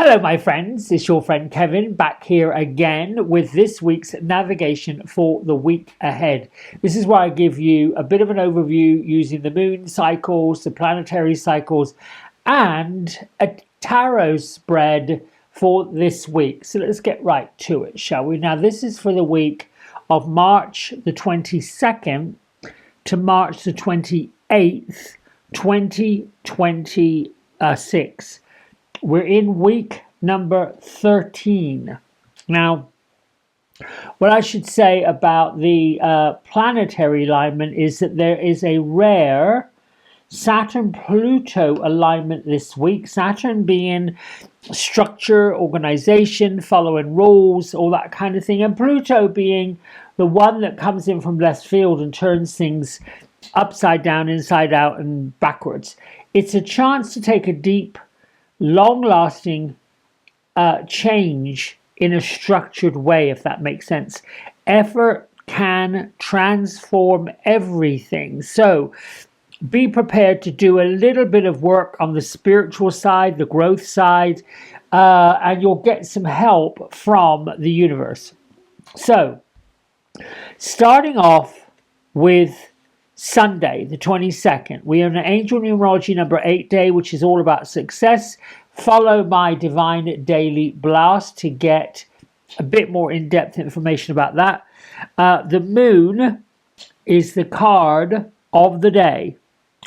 Hello, my friends. It's your friend Kevin back here again with this week's navigation for the week ahead. This is where I give you a bit of an overview using the moon cycles, the planetary cycles, and a tarot spread for this week. So let's get right to it, shall we? Now, this is for the week of March the 22nd to March the 28th, 2026. We're in week number 13. Now, what I should say about the planetary alignment is that there is a rare Saturn-Pluto alignment this week. Saturn being structure, organization, following rules, all that kind of thing. And Pluto being the one that comes in from left field and turns things upside down, inside out, and backwards. It's a chance to take a deep, long-lasting change in a structured way, if that makes sense. Effort can transform everything. So be prepared to do a little bit of work on the spiritual side, the growth side, and you'll get some help from the universe. So starting off with Sunday, the 22nd, we have an angel numerology number 8 day, which is all about success. Follow my divine daily blast to get a bit more in-depth information about that. The moon is the card of the day,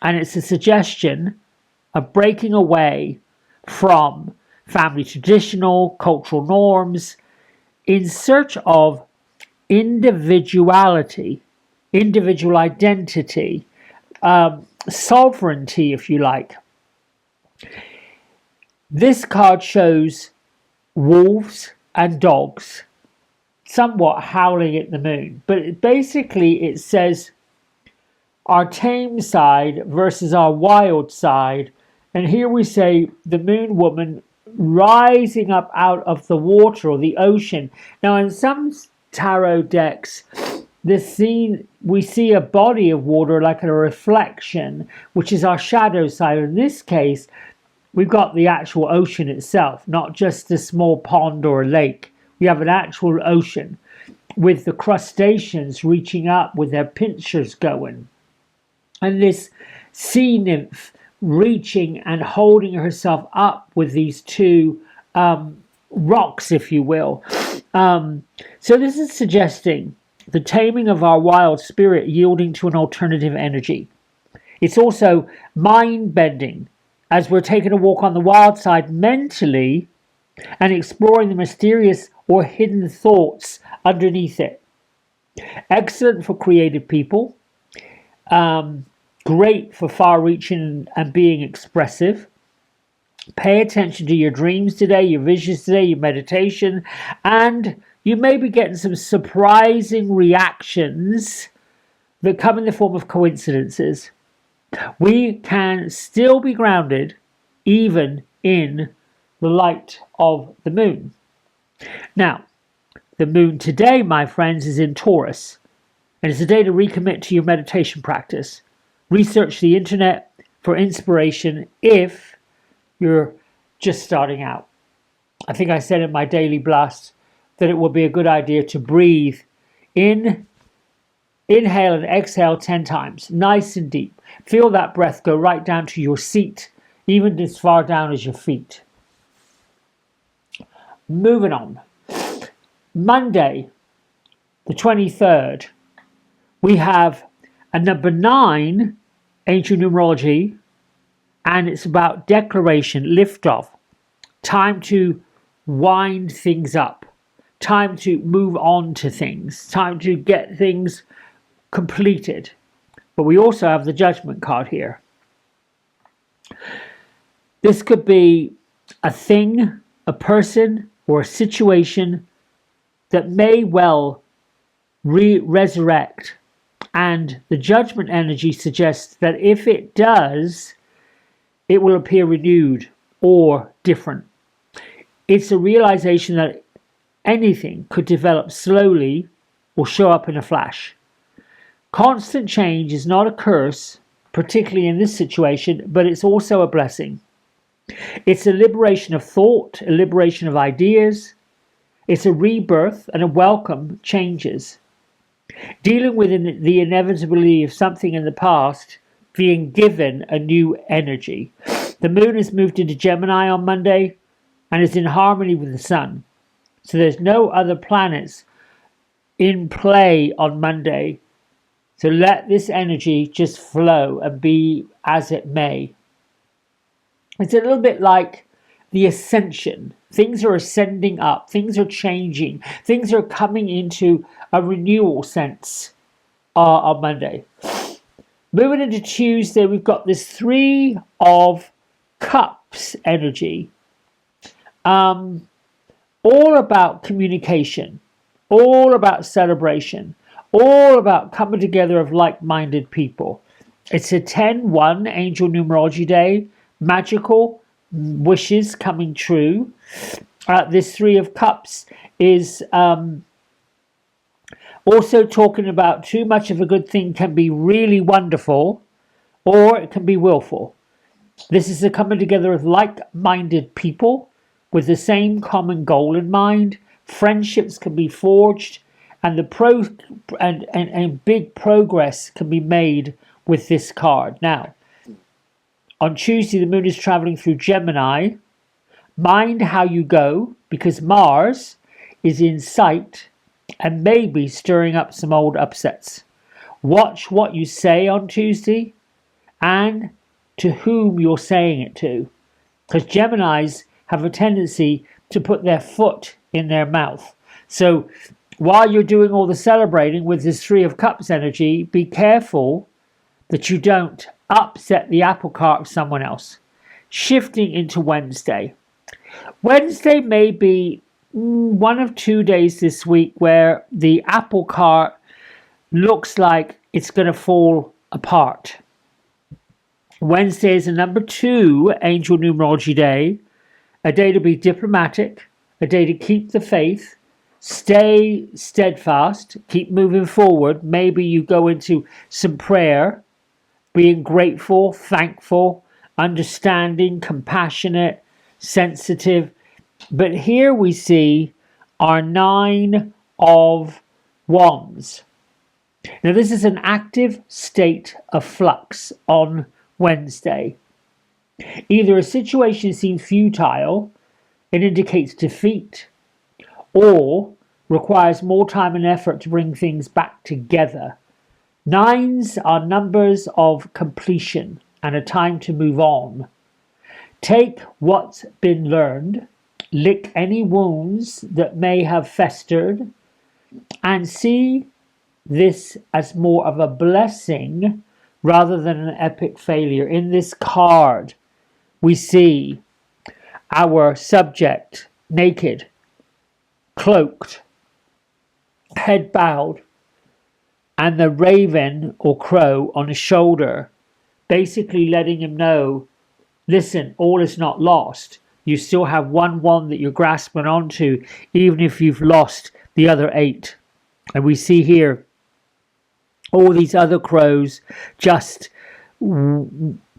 and it's a suggestion of breaking away from family traditional cultural norms in search of individuality, individual identity, sovereignty, if you like. This card shows wolves and dogs somewhat howling at the moon, but basically it says our tame side versus our wild side. And here we say the moon woman rising up out of the water or the ocean. Now in some tarot decks, we see a body of water like a reflection, which is our shadow side. In this case, we've got the actual ocean itself, not just a small pond or a lake. We have an actual ocean with the crustaceans reaching up with their pincers going. And this sea nymph reaching and holding herself up with these two rocks, if you will. So this is suggesting the taming of our wild spirit yielding to an alternative energy. It's also mind-bending as we're taking a walk on the wild side mentally and exploring the mysterious or hidden thoughts underneath it. Excellent for creative people. Great for far-reaching and being expressive. Pay attention to your dreams today, your visions today, your meditation, and you may be getting some surprising reactions that come in the form of coincidences. We can still be grounded even in the light of the moon. Now, the moon today, my friends, is in Taurus, and it's a day to recommit to your meditation practice. Research the internet for inspiration if you're just starting out. I think I said in my daily blast that it would be a good idea to breathe in, inhale and exhale 10 times, nice and deep. Feel that breath go right down to your seat, even as far down as your feet. Moving on. Monday, the 23rd, we have a number 9 ancient numerology, and it's about declaration, liftoff, time to wind things up, time to move on to things, time to get things completed. But we also have the Judgment card here. This could be a thing, a person, or a situation that may well resurrect. And the Judgment energy suggests that if it does, it will appear renewed or different. It's a realization that anything could develop slowly or show up in a flash. Constant change is not a curse, particularly in this situation, but it's also a blessing. It's a liberation of thought, a liberation of ideas. It's a rebirth and a welcome changes. Dealing with the inevitability of something in the past, being given a new energy. The moon has moved into Gemini on Monday and is in harmony with the sun. So there's no other planets in play on Monday. So let this energy just flow and be as it may. It's a little bit like the ascension. Things are ascending up, things are changing, things are coming into a renewal sense on Monday. Moving into Tuesday, we've got this Three of Cups energy. All about communication, all about celebration, all about coming together of like-minded people. It's a 10-1 angel numerology day, magical wishes coming true. This Three of Cups is also talking about too much of a good thing can be really wonderful, or it can be willful. This is the coming together of like-minded people with the same common goal in mind. Friendships can be forged, and and big progress can be made with this card. Now, on Tuesday, the moon is traveling through Gemini. Mind how you go, because Mars is in sight and maybe stirring up some old upsets. Watch what you say on Tuesday and to whom you're saying it to, because Geminis have a tendency to put their foot in their mouth. So while you're doing all the celebrating with this Three of Cups energy, be careful that you don't upset the apple cart of someone else. Shifting into Wednesday. Wednesday may be one of 2 days this week where the apple cart looks like it's going to fall apart. Wednesday is a number 2 angel numerology day, a day to be diplomatic, a day to keep the faith, stay steadfast, keep moving forward. Maybe you go into some prayer, being grateful, thankful, understanding, compassionate, sensitive. But here we see our 9 of Wands. Now this is an active state of flux on Wednesday. Either a situation seems futile, it indicates defeat, or requires more time and effort to bring things back together. 9s are numbers of completion and a time to move on. Take what's been learned, lick any wounds that may have festered, and see this as more of a blessing rather than an epic failure. In this card, we see our subject naked, cloaked, head bowed, and the raven or crow on his shoulder, basically letting him know, listen, all is not lost. You still have one that you're grasping onto, even if you've lost the other 8. And we see here all these other crows just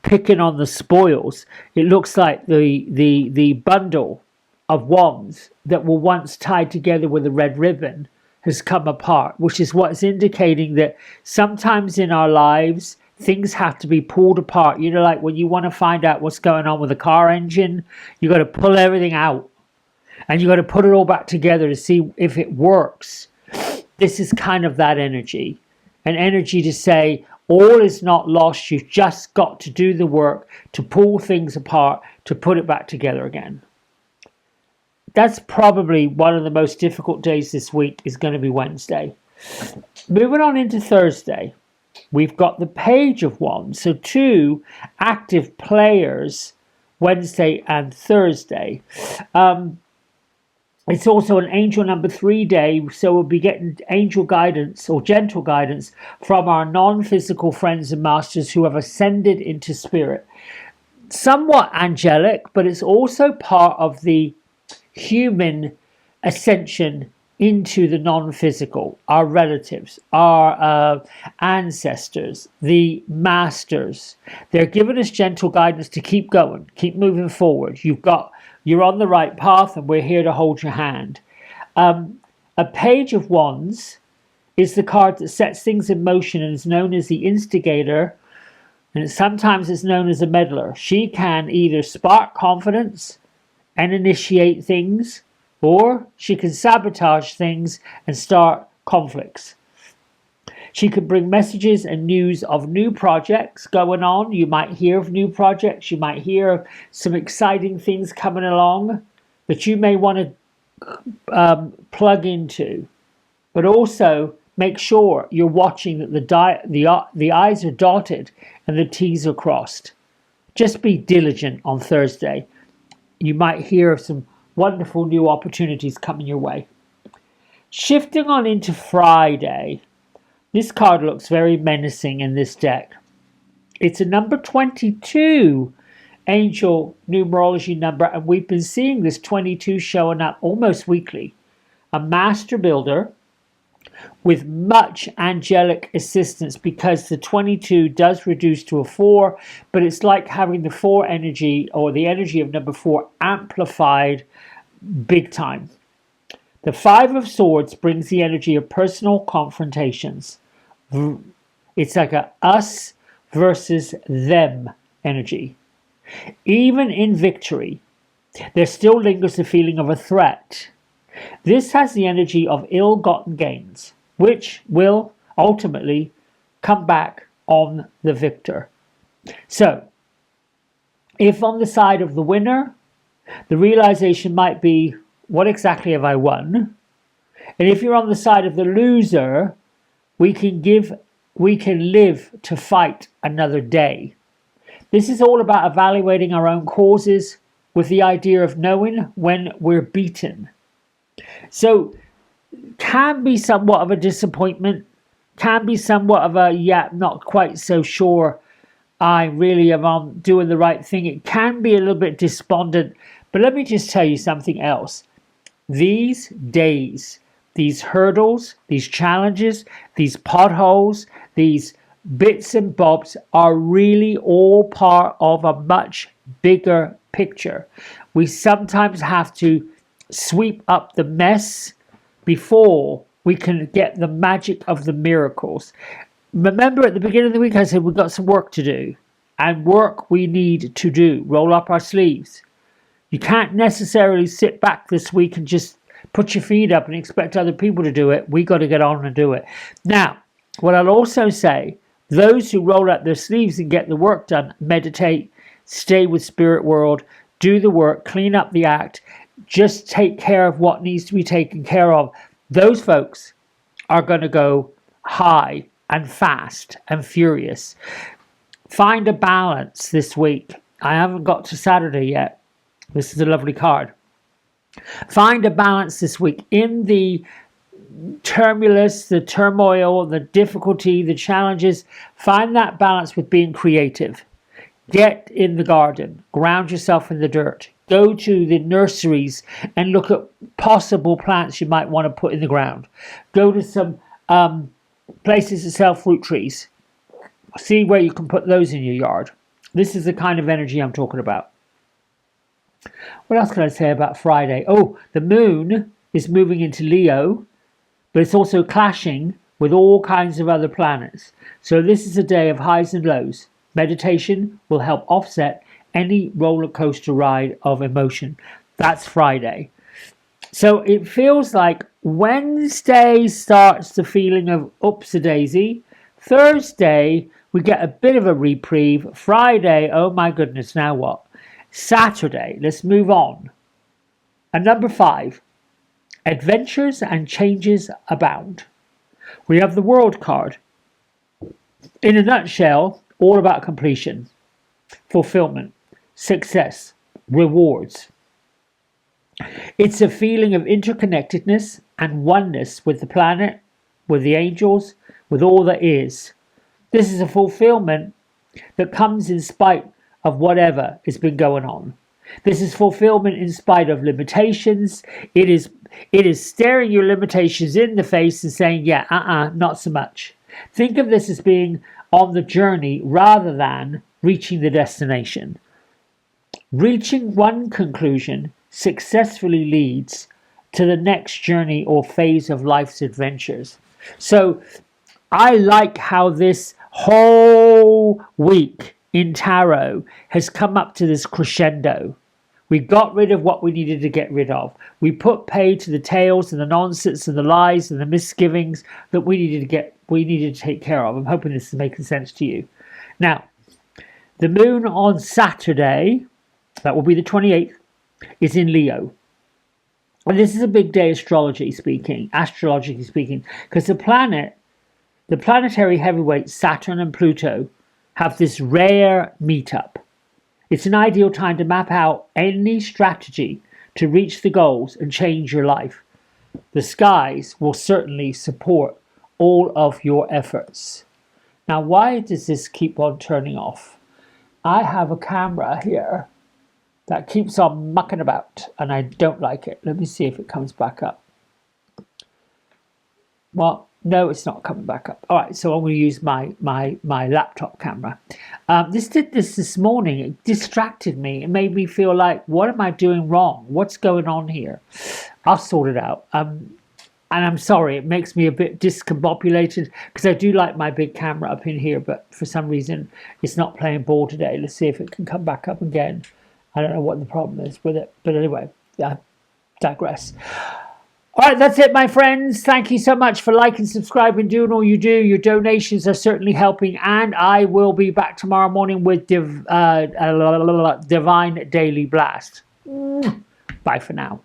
picking on the spoils. It looks like the bundle of wands that were once tied together with a red ribbon has come apart, which is what's indicating that sometimes in our lives things have to be pulled apart. You know, like when you want to find out what's going on with a car engine, you got to pull everything out and you got to put it all back together to see if it works. This is kind of that energy, an energy to say all is not lost. You've just got to do the work to pull things apart, to put it back together again. That's probably one of the most difficult days this week is going to be Wednesday. Moving on into Thursday, we've got the Page of Wands. So 2 active players, Wednesday and Thursday. It's also an angel number 3 day, so we'll be getting angel guidance or gentle guidance from our non-physical friends and masters who have ascended into spirit. Somewhat angelic, but it's also part of the human ascension into the non-physical, our relatives, our ancestors, the masters. They're giving us gentle guidance to keep going, keep moving forward. You're on the right path, and we're here to hold your hand. A Page of Wands is the card that sets things in motion and is known as the instigator, and sometimes it's known as a meddler. She can either spark confidence and initiate things, or she can sabotage things and start conflicts. She can bring messages and news of new projects going on. You might hear of new projects. You might hear of some exciting things coming along that you may want to plug into. But also make sure you're watching that the I's are dotted and the T's are crossed. Just be diligent on Thursday. You might hear of some wonderful new opportunities coming your way. Shifting on into Friday, this card looks very menacing in this deck. It's a number 22 angel numerology number, and we've been seeing this 22 showing up almost weekly. A master builder with much angelic assistance, because the 22 does reduce to a 4, but it's like having the 4 energy, or the energy of number 4, amplified big time. The 5 of Swords brings the energy of personal confrontations. It's like a us versus them energy. Even in victory, there still lingers the feeling of a threat. This has the energy of ill-gotten gains, which will ultimately come back on the victor. So, if on the side of the winner, the realization might be, what exactly have I won? And if you're on the side of the loser, we can live to fight another day. This is all about evaluating our own causes with the idea of knowing when we're beaten. So, can be somewhat of a disappointment, can be somewhat of a, not quite so sure I really am doing the right thing. It can be a little bit despondent, but let me just tell you something else. These days, these hurdles, these challenges, these potholes, these bits and bobs are really all part of a much bigger picture. We sometimes have to sweep up the mess before we can get the magic of the miracles. Remember at the beginning of the week I said we've got some work to do, and work we need to do. Roll up our sleeves. You can't necessarily sit back this week and just put your feet up and expect other people to do it. We got to get on and do it. Now, what I'll also say, those who roll up their sleeves and get the work done, meditate, stay with spirit world, do the work, clean up the act, just take care of what needs to be taken care of. Those folks are going to go high and fast and furious. Find a balance this week. I haven't got to Saturday yet. This is a lovely card. Find a balance this week in the turbulence, the turmoil, the difficulty, the challenges. Find that balance with being creative. Get in the garden. Ground yourself in the dirt. Go to the nurseries and look at possible plants you might want to put in the ground. Go to some places that sell fruit trees. See where you can put those in your yard. This is the kind of energy I'm talking about. What else can I say about Friday? Oh, the moon is moving into Leo, but it's also clashing with all kinds of other planets. So this is a day of highs and lows. Meditation will help offset any roller coaster ride of emotion. That's Friday. So it feels like Wednesday starts the feeling of oops-a-daisy. Thursday, we get a bit of a reprieve. Friday, oh my goodness, now what? Saturday, let's move on. And number 5, adventures and changes abound. We have the World card. In a nutshell, all about completion, fulfillment, success, rewards. It's a feeling of interconnectedness and oneness with the planet, with the angels, with all that is. This is a fulfillment that comes in spite of whatever has been going on. This is fulfillment in spite of limitations. It is It is staring your limitations in the face and saying, yeah, not so much. Think of this as being on the journey rather than reaching the destination. Reaching one conclusion successfully leads to the next journey or phase of life's adventures. So I like how this whole week in tarot has come up to this crescendo. We got rid of what we needed to get rid of. We put pay to the tales and the nonsense and the lies and the misgivings that we needed to take care of. I'm hoping this is making sense to you. Now, the moon on Saturday, that will be the 28th, is in Leo. And this is a big day astrologically speaking, because the planetary heavyweights Saturn and Pluto have this rare meetup. It's an ideal time to map out any strategy to reach the goals and change your life. The skies will certainly support all of your efforts. Now, why does this keep on turning off? I have a camera here that keeps on mucking about and I don't like it. Let me see if it comes back up. Well, no, it's not coming back up. All right, so I'm going to use my laptop camera. This did this morning. It distracted me. It made me feel like, what am I doing wrong? What's going on here? I'll sort it out. And I'm sorry, it makes me a bit discombobulated because I do like my big camera up in here, but for some reason it's not playing ball today. Let's see if it can come back up again. I don't know what the problem is with it, but anyway, I digress. All right, that's it, my friends. Thank you so much for liking, subscribing, doing all you do. Your donations are certainly helping, and I will be back tomorrow morning with Divine Daily Blast. Bye for now.